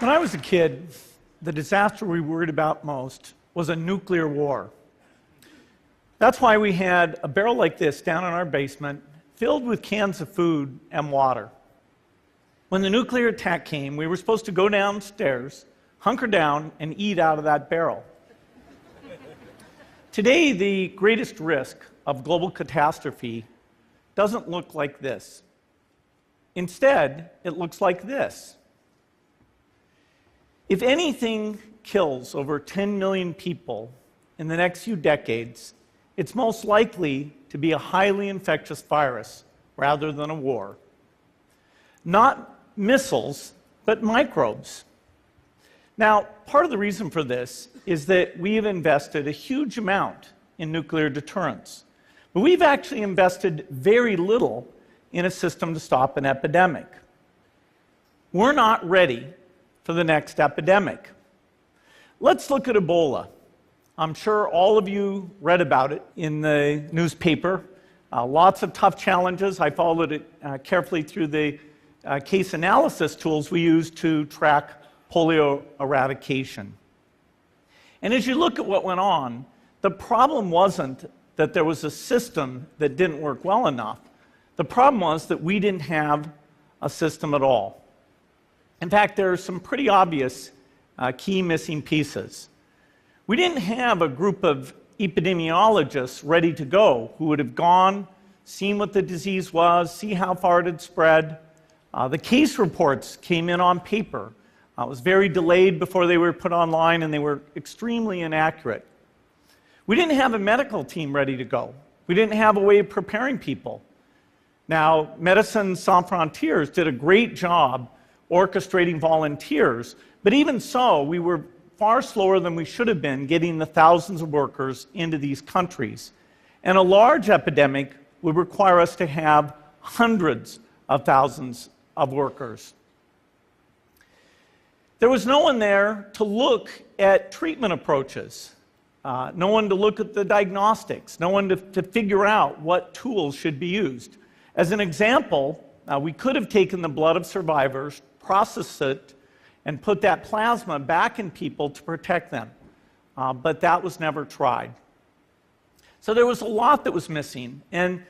When I was a kid, the disaster we worried about most was a nuclear war. That's why we had a barrel like this down in our basement, filled with cans of food and water. When the nuclear attack came, we were supposed to go downstairs, hunker down, and eat out of that barrel. Today, the greatest risk of global catastrophe doesn't look like this. Instead, it looks like this. If anything kills over 10 million people in the next few decades, it's most likely to be a highly infectious virus rather than a war. Not missiles, but microbes. Now, part of the reason for this is that we've invested a huge amount in nuclear deterrence, but we've actually invested very little in a system to stop an epidemic. We're not ready for the next epidemic. Let's look at Ebola. I'm sure all of you read about it in the newspaper. Lots of tough challenges. I followed it carefully through the case analysis tools we use to track polio eradication. And as you look at what went on, the problem wasn't that there was a system that didn't work well enough. The problem was that we didn't have a system at all. In fact, there are some pretty obvious key missing pieces. We didn't have a group of epidemiologists ready to go who would have gone, seen what the disease was, see how far it had spread. The case reports came in on paper. It was very delayed before they were put online, and they were extremely inaccurate. We didn't have a medical team ready to go. We didn't have a way of preparing people. Now, Médecins Sans Frontières did a great job orchestrating volunteers, but even so, we were far slower than we should have been getting the thousands of workers into these countries. And a large epidemic would require us to have hundreds of thousands of workers. There was no one there to look at treatment approaches, no one to look at the diagnostics, no one to figure out what tools should be used. As an example, we could have taken the blood of survivors, processed it, and put that plasma back in people to protect them. But that was never tried. So there was a lot that was missing, and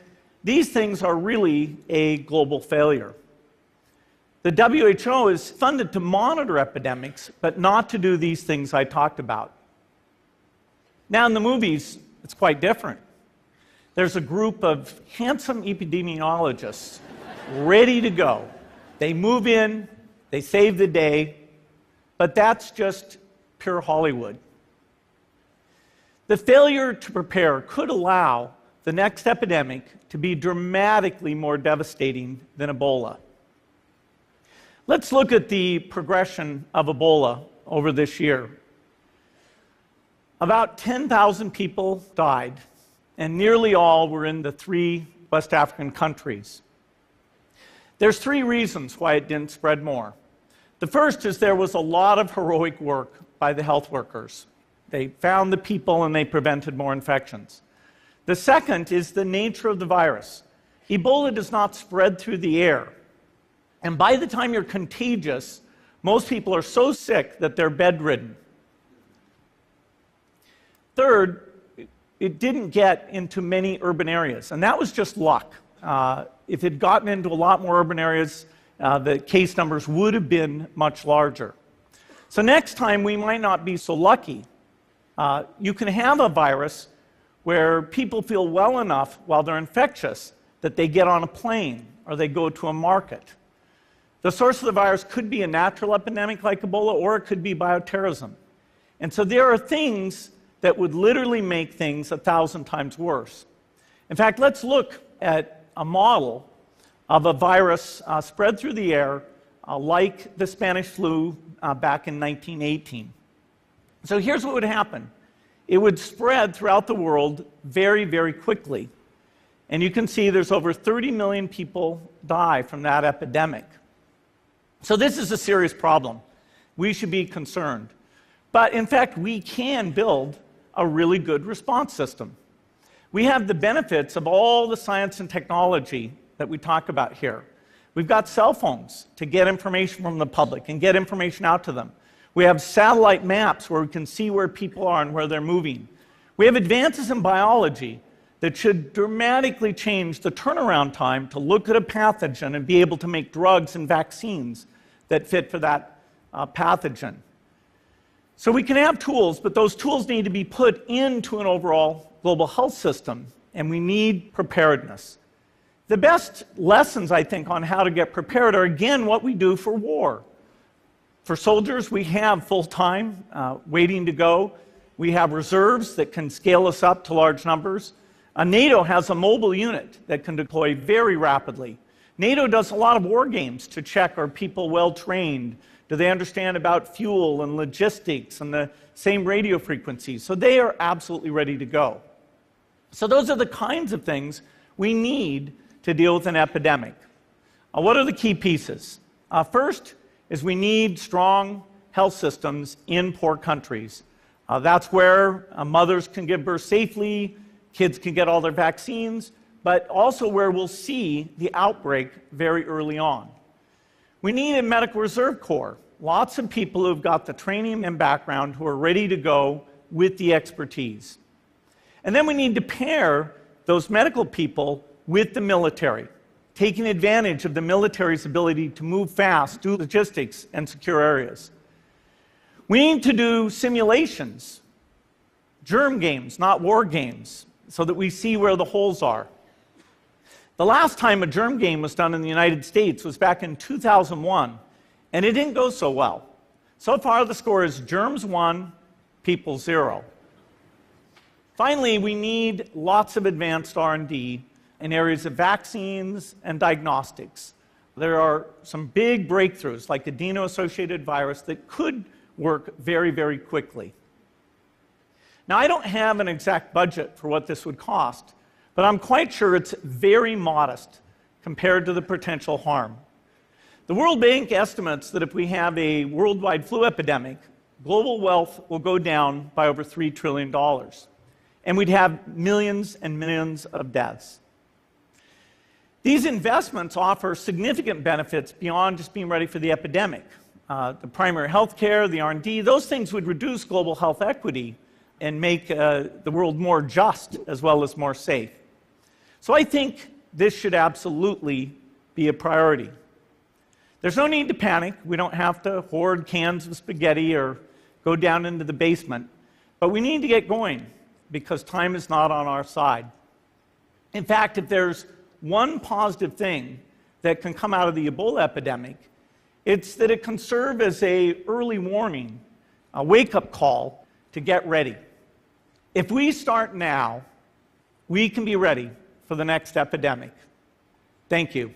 these things are really a global failure. The WHO is funded to monitor epidemics, but not to do these things I talked about. Now in the movies, it's quite different. There's a group of handsome epidemiologists ready to go. They move in, they save the day, but that's just pure Hollywood. The failure to prepare could allow the next epidemic to be dramatically more devastating than Ebola. Let's look at the progression of Ebola over this year. About 10,000 people died, and nearly all were in the 3 West African countries. There's 3 reasons why it didn't spread more. The first is there was a lot of heroic work by the health workers. They found the people and they prevented more infections. The second is the nature of the virus. Ebola does not spread through the air. And by the time you're contagious, most people are so sick that they're bedridden. Third, it didn't get into many urban areas, and that was just luck. If it had gotten into a lot more urban areas, the case numbers would have been much larger. So next time, we might not be so lucky. You can have a virus where people feel well enough while they're infectious that they get on a plane or they go to a market. The source of the virus could be a natural epidemic like Ebola, or it could be bioterrorism. And so there are things that would literally make things 1,000 times worse. In fact, let's look at a model of a virus spread through the air like the Spanish flu back in 1918. So here's what would happen. It would spread throughout the world very, very quickly. And you can see there's over 30 million people die from that epidemic. So this is a serious problem. We should be concerned. But in fact, we can build a really good response system. We have the benefits of all the science and technology that we talk about here. We've got cell phones to get information from the public and get information out to them. We have satellite maps where we can see where people are and where they're moving. We have advances in biology that should dramatically change the turnaround time to look at a pathogen and be able to make drugs and vaccines that fit for that pathogen. So we can have tools, but those tools need to be put into an overall global health system, and we need preparedness. The best lessons, I think, on how to get prepared are, again, what we do for war. For soldiers, we have full-time waiting to go. We have reserves that can scale us up to large numbers. NATO has a mobile unit that can deploy very rapidly. NATO does a lot of war games to check, are people well trained? Do they understand about fuel and logistics and the same radio frequencies? So they are absolutely ready to go. So those are the kinds of things we need to deal with an epidemic. What are the key pieces? First is we need strong health systems in poor countries. That's where mothers can give birth safely, kids can get all their vaccines, but also where we'll see the outbreak very early on. We need a medical reserve corps, lots of people who've got the training and background who are ready to go with the expertise. And then we need to pair those medical people with the military, taking advantage of the military's ability to move fast, do logistics, and secure areas. We need to do simulations, germ games, not war games, so that we see where the holes are. The last time a germ game was done in the United States was back in 2001, and it didn't go so well. So far, the score is germs 1, people 0. Finally, we need lots of advanced R&D in areas of vaccines and diagnostics. There are some big breakthroughs, like the adeno-associated virus, that could work very, very quickly. Now, I don't have an exact budget for what this would cost, but I'm quite sure it's very modest compared to the potential harm. The World Bank estimates that if we have a worldwide flu epidemic, global wealth will go down by over $3 trillion, and we'd have millions and millions of deaths. These investments offer significant benefits beyond just being ready for the epidemic. The primary health care, the R&D, those things would reduce global health equity and make the world more just as well as more safe. So I think this should absolutely be a priority. There's no need to panic. We don't have to hoard cans of spaghetti or go down into the basement. But we need to get going because time is not on our side. In fact, if there's one positive thing that can come out of the Ebola epidemic, it's that it can serve as an early warning, a wake-up call to get ready. If we start now, we can be ready for the next epidemic. Thank you.